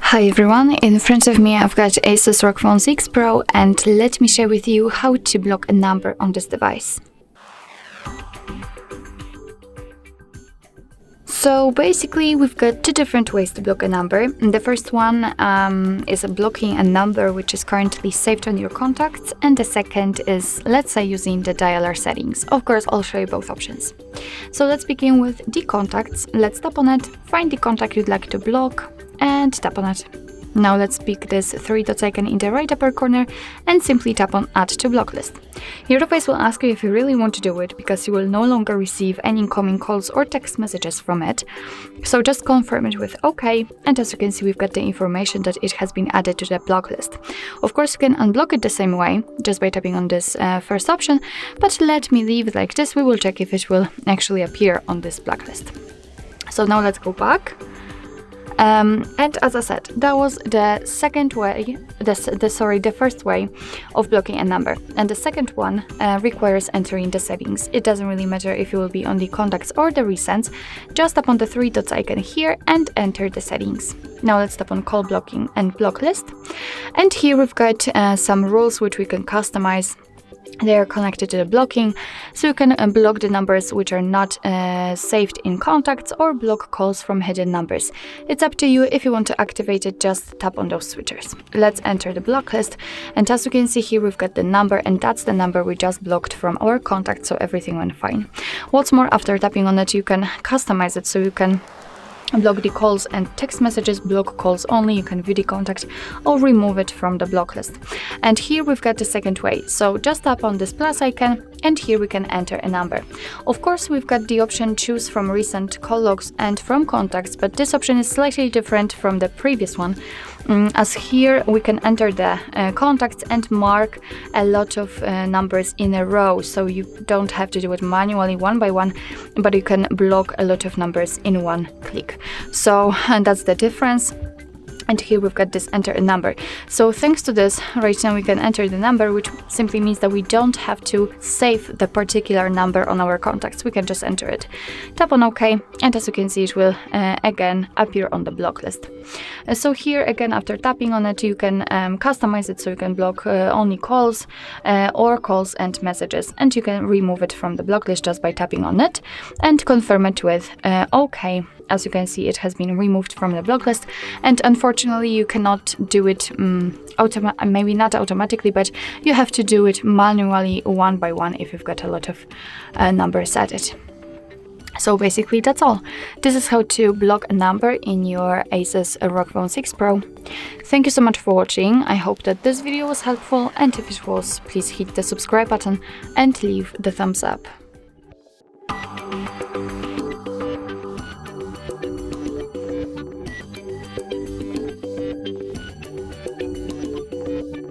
Hi everyone, in front of me I've got Asus ROG Phone 6 Pro, and let me share with you how to block a number on this device. So basically we've got two different ways to block a number. The first one is blocking a number which is currently saved on your contacts, and the second is, let's say, using the dialer settings. Of course, I'll show you both options. So let's begin with the contacts. Let's tap on it, find the contact you'd like to block and tap on it. Now let's pick this three dots icon in the right upper corner and simply tap on Add to Blacklist. Your device will ask you if you really want to do it, because you will no longer receive any incoming calls or text messages from it. So just confirm it with OK, and as you can see, we've got the information that it has been added to the blacklist. Of course, you can unblock it the same way, just by tapping on this first option, but let me leave it like this. We will check if it will actually appear on this blacklist. So now let's go back. And as I said, that was the second way, the first way of blocking a number. And the second one requires entering the settings. It doesn't really matter if you will be on the contacts or the recents. Just tap on the three dots icon here and enter the settings. Now let's tap on call blocking and block list. And here we've got some rules which we can customize. They are connected to the blocking, so you can block the numbers which are not saved in contacts, or block calls from hidden numbers. It's up to you. If you want to activate it, just tap on those switchers. Let's enter the blacklist, and as you can see here, we've got the number, and that's the number we just blocked from our contact, so everything went fine. What's more, after tapping on it, you can customize it, so you can block the calls and text messages, block calls only, you can view the contact or remove it from the block list. And here we've got the second way, so just tap on this plus icon and here we can enter a number. Of course, we've got the option choose from recent call logs and from contacts, but this option is slightly different from the previous one, as here we can enter the contacts and mark a lot of numbers in a row, so you don't have to do it manually one by one, but you can block a lot of numbers in one click. So, and that's the difference. And here we've got this enter a number. So thanks to this, right now we can enter the number, which simply means that we don't have to save the particular number on our contacts. We can just enter it. Tap on OK, and as you can see, it will again appear on the block list. So here again, after tapping on it, you can customize it, so you can block only calls or calls and messages, and you can remove it from the block list just by tapping on it and confirm it with OK. As you can see, it has been removed from the block list, and unfortunately you cannot do it maybe not automatically, but you have to do it manually one by one if you've got a lot of numbers added. So basically that's all. This is how to block a number in your Asus ROG Phone 6 Pro. Thank you so much for watching. I hope that this video was helpful, and if it was, please hit the subscribe button and leave the thumbs up.